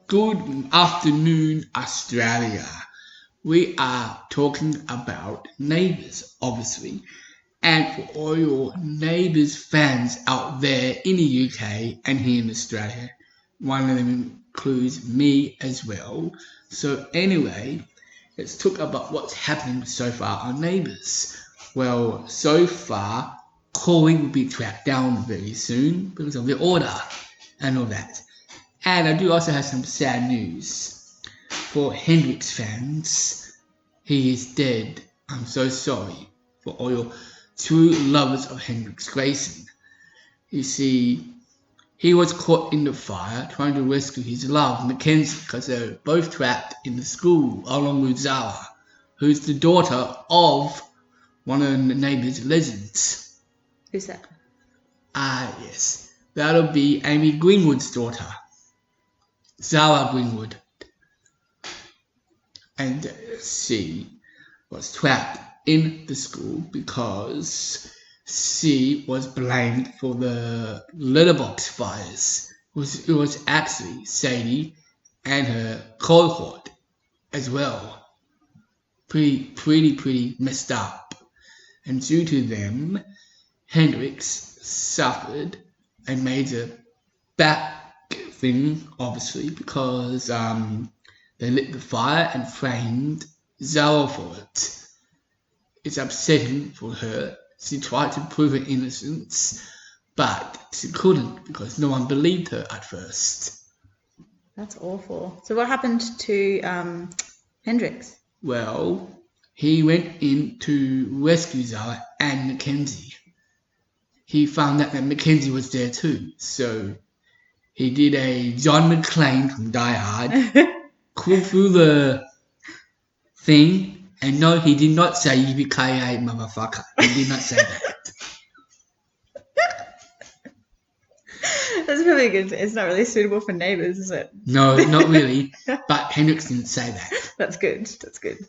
Good afternoon, Australia. We are talking about Neighbours, obviously. And for all your Neighbours fans out there in the UK and here in Australia, one of them includes me as well. So anyway, let's talk about what's happening so far on Neighbours. Well, so far, Corey will be tracked down very soon because of the order and all that. And I do also have some sad news for Hendrix fans. He is dead. I'm so sorry for all your true lovers of Hendrix Grayson. You see, he was caught in the fire trying to rescue his love, Mackenzie, because they were both trapped in the school along with Zara, who's the daughter of one of the Neighbours legends. Who's that? Yes. That'll be Amy Greenwood's daughter. Zara Greenwood. And she was trapped in the school because she was blamed for the letterbox fires. It was actually Sadie and her cohort as well. Pretty messed up. And due to them, Hendrix suffered a major back thing, obviously, because they lit the fire and framed Zara for it. It's upsetting for her. She tried to prove her innocence, but she couldn't because no one believed her at first. That's awful. So what happened to Hendrix? Well, he went in to rescue Zara and Mackenzie. He found out that Mackenzie was there too, so he did a John McClane from Die Hard, crawled through the thing, and no, he did not say yippee-ki-yay, motherfucker. He did not say that. That's really good. It's not really suitable for Neighbours, is it? No, not really, but Hendrix didn't say that. That's good.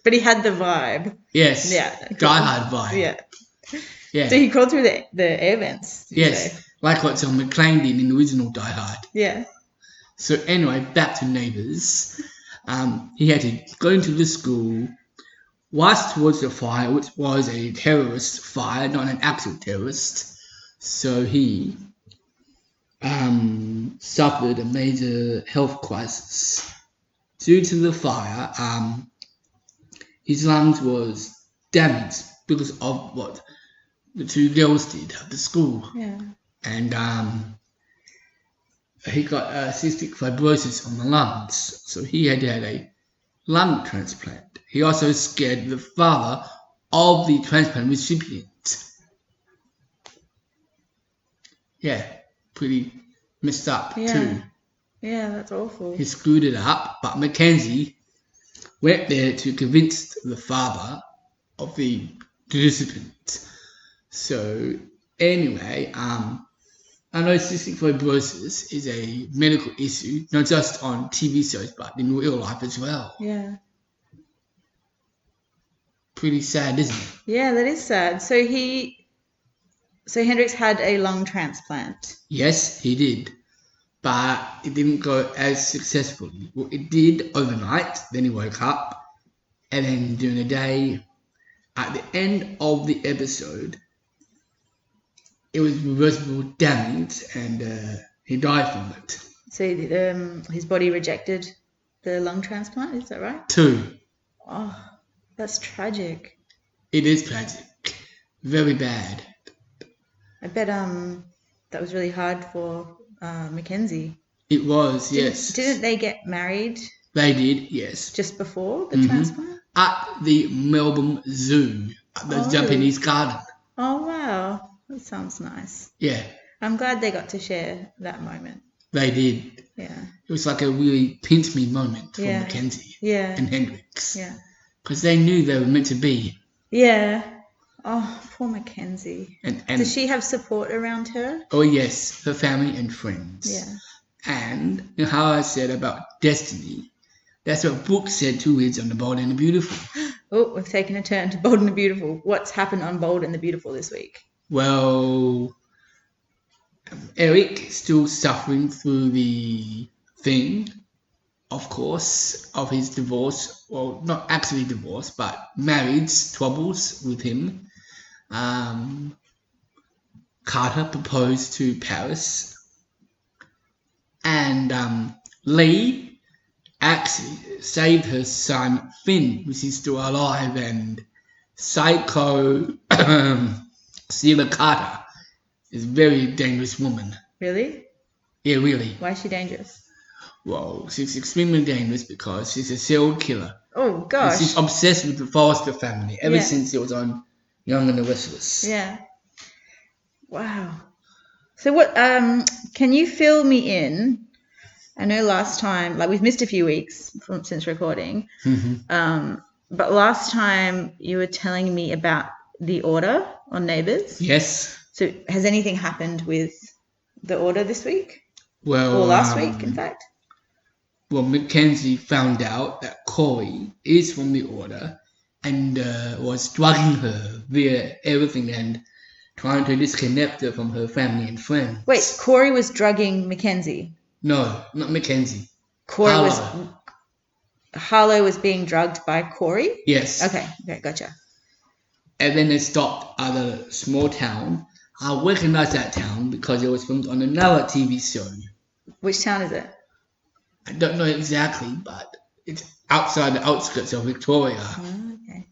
But he had the vibe. Yes, Yeah. Cool. Die Hard vibe. Yeah. So he crawled through the air vents. Yes, like what John McClane did in the original Die Hard. Yeah. So anyway, back to Neighbours. He had to go into the school, rush towards the fire, which was a terrorist fire, not an actual terrorist. So he suffered a major health crisis. Due to the fire, his lungs was damaged because of what the two girls did at the school. Yeah. And he got cystic fibrosis on the lungs, so he had to have a lung transplant. He also scared the father of the transplant recipient. Yeah, pretty messed up too. Yeah, that's awful. He screwed it up, but Mackenzie went there to convince the father of the participant. So anyway, I know cystic fibrosis is a medical issue, not just on TV shows, but in real life as well. Yeah. Pretty sad, isn't it? Yeah, that is sad. So Hendrix had a lung transplant. Yes, he did. But it didn't go as successfully. Well, it did overnight, then he woke up, and then during the day, at the end of the episode, it was reversible damage, and he died from it. So his body rejected the lung transplant, is that right? 2. Oh, that's tragic. It is tragic. Very bad. I bet that was really hard for Mackenzie. It was, yes. Didn't they get married? They did, yes. Just before the transplant? At the Melbourne Zoo, at the Japanese garden. Oh, wow. That sounds nice. Yeah. I'm glad they got to share that moment. They did. Yeah. It was like a really pinch me moment for Mackenzie and Hendrix. Yeah. Because they knew they were meant to be. Yeah. Oh, poor Mackenzie. And does she have support around her? Oh, yes. Her family and friends. Yeah. And you know how I said about destiny. That's what Brooke said 2 weeks on The Bold and the Beautiful. Oh, we've taken a turn to Bold and the Beautiful. What's happened on Bold and the Beautiful this week? Well, Eric is still suffering through the thing of course, of his divorce. Well, not actually divorce, but marriage troubles with him. Um, Carter proposed to Paris, and Lee actually saved her son Finn, which is still alive, and Psycho Sheila Carter is a very dangerous woman. Really? Yeah, really. Why is she dangerous? Well, she's extremely dangerous because she's a serial killer. Oh And gosh. she's obsessed with the Foster family ever Yeah. since it was on Young and the Restless. Yeah. Wow. So what? Can you fill me in? I know last time, like we've missed a few weeks since recording. But last time you were telling me about the order on Neighbours. Yes. So has anything happened with the order this week? Well, Or last week, in fact? Well, Mackenzie found out that Corey is from the Order and was drugging her via everything and trying to disconnect her from her family and friends. Wait, Corey was drugging Mackenzie? No, not Mackenzie. Harlow was being drugged by Corey? Yes. Okay, gotcha. And then they stopped at a small town. I recognize that town because it was filmed on another TV show. Which town is it? I don't know exactly, but it's outside the outskirts of Victoria. Oh, okay.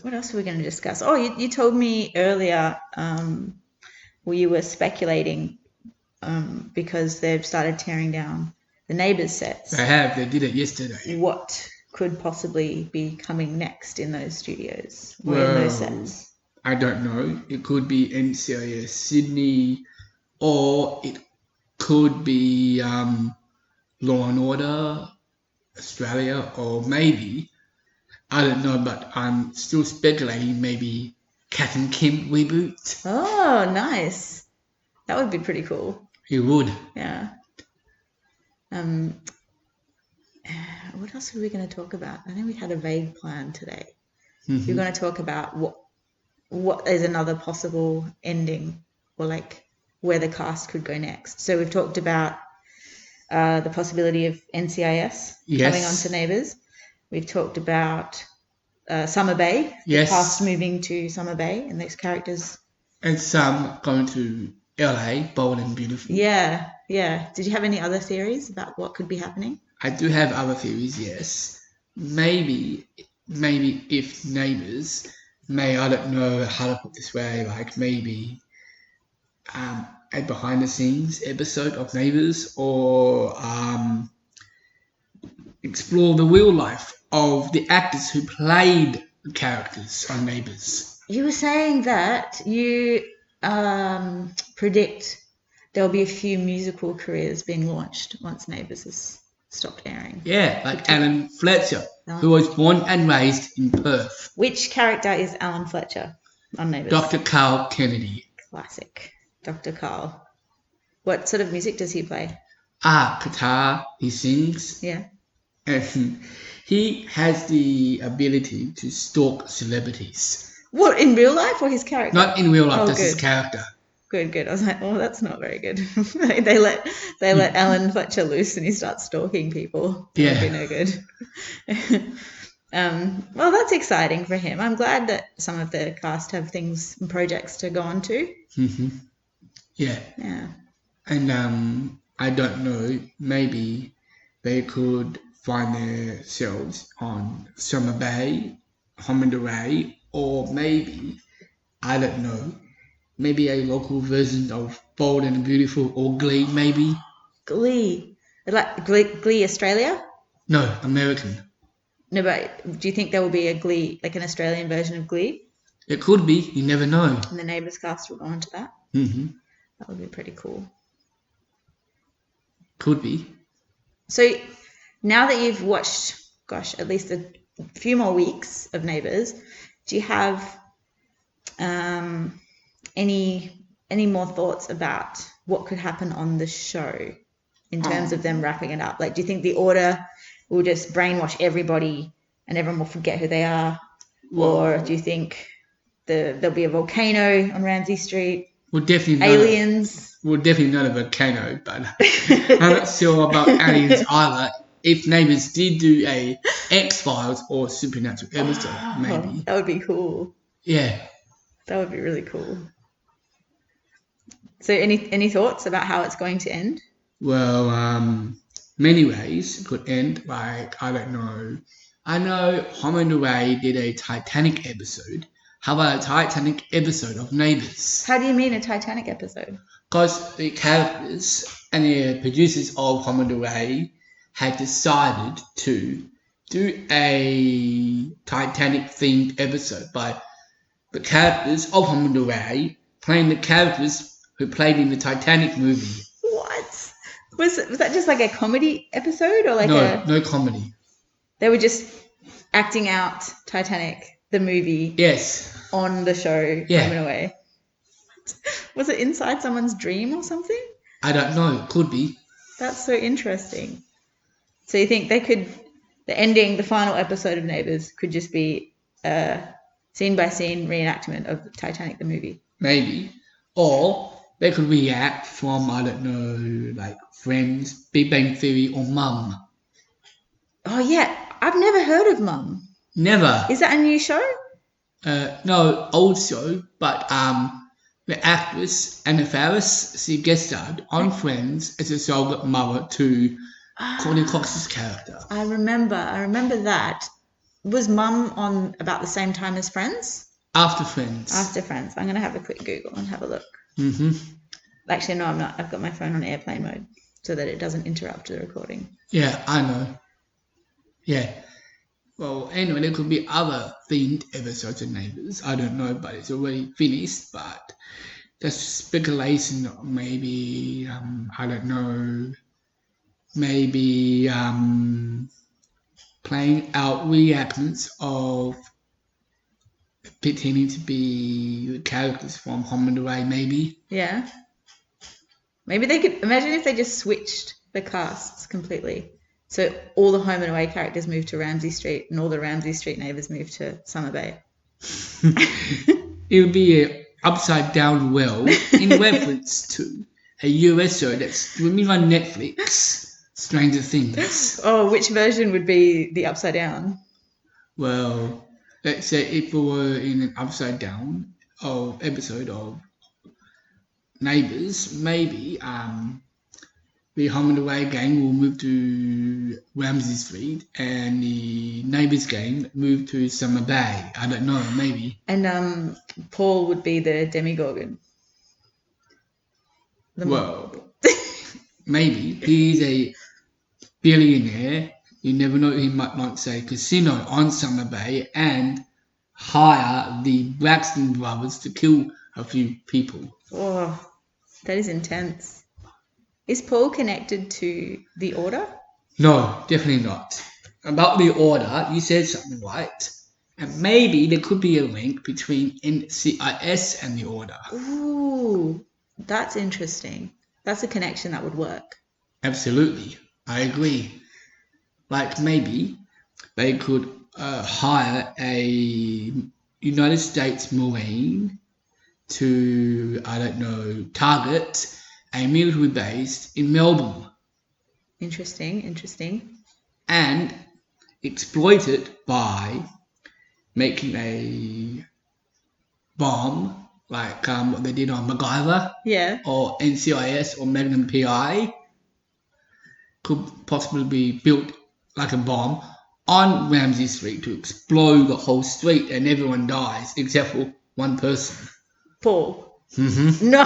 What else are we going to discuss? Oh, you told me earlier you were speculating because they've started tearing down the Neighbours sets. They have. They did it yesterday. What could possibly be coming next in those studios or Well, in those sets? I don't know. It could be NCIS Sydney, or it could be Law and Order Australia, or maybe, I don't know, but I'm still speculating maybe Cat and Kim reboot. Oh, nice. That would be pretty cool. It would. Yeah. What else were we going to talk about? I know we had a vague plan today. We're going to talk about what is another possible ending, or like where the cast could go next. So we've talked about the possibility of NCIS coming onto Neighbours. We've talked about Summer Bay, the cast moving to Summer Bay, and those characters. And some going to LA, Bold and Beautiful. Yeah. Did you have any other theories about what could be happening? I do have other theories, yes. Maybe if Neighbours, I don't know how to put this way, like maybe a behind the scenes episode of Neighbours, or explore the real life of the actors who played the characters on Neighbours. You were saying that you predict there'll be a few musical careers being launched once Neighbours has stopped airing. Yeah, like Alan Fletcher, who was born and raised in Perth. Which character is Alan Fletcher on Neighbours? Dr. Carl Kennedy. Classic. Dr. Carl. What sort of music does he play? Guitar, he sings. Yeah. And he has the ability to stalk celebrities. What, in real life or his character? Not in real life, that's his character. Good. I was like, oh, that's not very good. they let Alan Fletcher loose and he starts stalking people. That would be no good. Well, that's exciting for him. I'm glad that some of the cast have things and projects to go on to. Yeah. And I don't know, maybe they could find themselves on Summer Bay, Homindaray, or maybe, I don't know, maybe a local version of Bold and Beautiful, or Glee, maybe. Glee? Like Glee Australia? No, American. No, but do you think there will be a Glee, like an Australian version of Glee? It could be, you never know. And the Neighbours cast will go on to that? That would be pretty cool. Could be. So now that you've watched, at least a few more weeks of Neighbours, do you have any more thoughts about what could happen on the show in terms of them wrapping it up? Like, do you think the Order will just brainwash everybody and everyone will forget who they are? Or do you think there'll be a volcano on Ramsay Street? Well, definitely not. Aliens. Well, definitely not a volcano, but I'm not sure about aliens either. If Neighbours did do a X-Files or Supernatural episode, maybe. That would be cool. Yeah. That would be really cool. So any thoughts about how it's going to end? Well, many ways it could end. Like, I don't know. I know Home and Away did a Titanic episode. How about a Titanic episode of Neighbours? How do you mean a Titanic episode? Because the characters and the producers of Home and Away had decided to do a Titanic themed episode by the characters of Home and Away playing the characters who played in the Titanic movie. What? Was that just like a comedy episode or like no comedy. They were just acting out Titanic, the movie. Yes. On the show, Yeah. Home and Away. Was it inside someone's dream or something? I don't know. It could be. That's so interesting. So you think the ending, the final episode of Neighbours could just be a scene-by-scene reenactment of Titanic, the movie? Maybe. Or they could react from, I don't know, like Friends, Big Bang Theory, or Mum. Oh, yeah. I've never heard of Mum. Never. Is that a new show? No, old show, but the actress Anna Faris, she guest starred on Friends as a surrogate mother to Courtney Cox's character. I remember that. Was Mum on about the same time as Friends? After Friends. After Friends. I'm going to have a quick Google and have a look. Mm-hmm. Actually, no, I'm not. I've got my phone on airplane mode so that it doesn't interrupt the recording. Yeah, I know. Yeah. Well, anyway, there could be other themed episodes of Neighbours. I don't know, but it's already finished. But that's speculation. Maybe, I don't know. Maybe playing out reenactments of pretending to be the characters from Home and Away, maybe. Yeah. Maybe they could imagine if they just switched the casts completely. So all the Home and Away characters moved to Ramsay Street and all the Ramsay Street neighbours moved to Summer Bay. It would be an upside down well in reference to a US show that's streaming on Netflix, Stranger Things. Oh, which version would be the upside down? Well, let's say if we were in an upside down episode of Neighbours, maybe the Home and Away gang will move to Ramsay Street and the Neighbours gang move to Summer Bay. I don't know, maybe. And Paul would be the Demigorgon. Well, maybe. He's a billionaire. You never know, he might not say casino on Summer Bay and hire the Braxton brothers to kill a few people. Oh, that is intense. Is Paul connected to the Order? No, definitely not. About the Order, you said something right. And maybe there could be a link between NCIS and the Order. Ooh, that's interesting. That's a connection that would work. Absolutely. I agree. Like maybe they could hire a United States Marine to, I don't know, target a military base in Melbourne. Interesting. And exploit it by making a bomb like what they did on MacGyver. Yeah. Or NCIS or Magnum PI. Could possibly be built like a bomb on Ramsay Street to explode the whole street and everyone dies except for one person. Paul. Mm-hmm. No.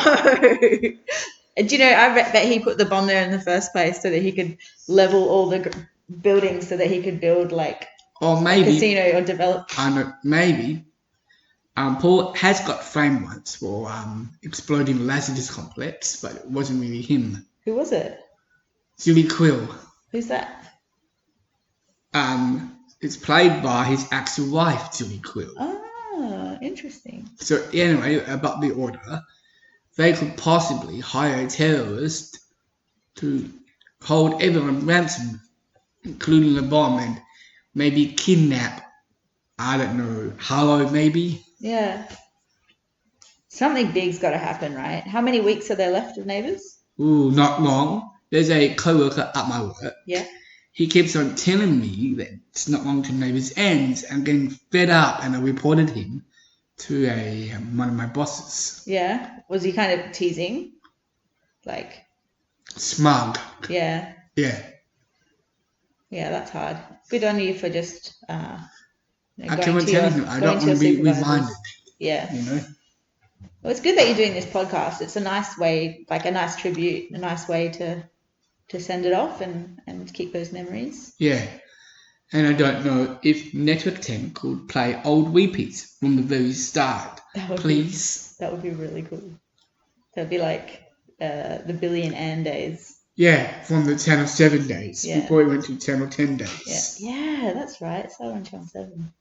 Do you know, I bet he put the bomb there in the first place so that he could level all the buildings so that he could build like or maybe, a casino or develop. I know, maybe. Paul has got framed once for exploding the Lazarus complex, but it wasn't really him. Who was it? Julie Quill. Who's that? It's played by his actual wife, Julie Quill. Ah, interesting. So anyway, about the Order, they could possibly hire a terrorist to hold everyone ransom, including the bomb, and maybe kidnap, I don't know, Harlow maybe? Yeah. Something big's got to happen, right? How many weeks are there left of Neighbours? Ooh, not long. There's a co-worker at my work. Yeah. He keeps on telling me that it's not long till Neighbours ends. I'm getting fed up, and I reported him to one of my bosses. Yeah. Was he kind of teasing? Like. Smug. Yeah. Yeah. Yeah, that's hard. Good on you for just I keep on telling him I don't want to be reminded. Yeah. You know. Well, it's good that you're doing this podcast. It's a nice way, like a nice tribute, a nice way to send it off and keep those memories. Yeah. And I don't know if Network 10 could play old repeats from the very start. Please. That would be really cool. That'd be like the Billy and Ann days. Yeah, from the Channel 7 days. Yeah. Before it went to Channel 10 days. Yeah, that's right. So on Channel 7.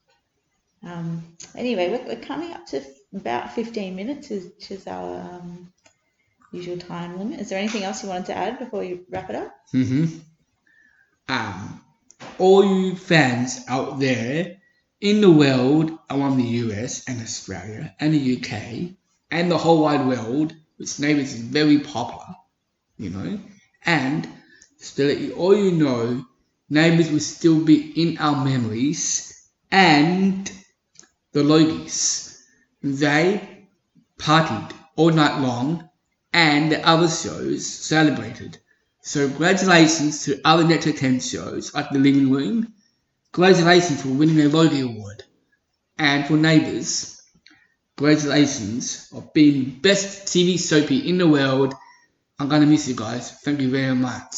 Anyway, we're coming up to about 15 minutes, which is our usual time limit. Is there anything else you wanted to add before you wrap it up? All you fans out there in the world, around the US and Australia and the UK and the whole wide world, which Neighbours is very popular, you know, and so that all you know, Neighbours will still be in our memories, and the Logies, they partied all night long, and the other shows celebrated. So congratulations to other Network 10 shows like The Living Room. Congratulations for winning a Logie Award. And for Neighbours, congratulations of being best TV soapy in the world. I'm gonna miss you guys. Thank you very much.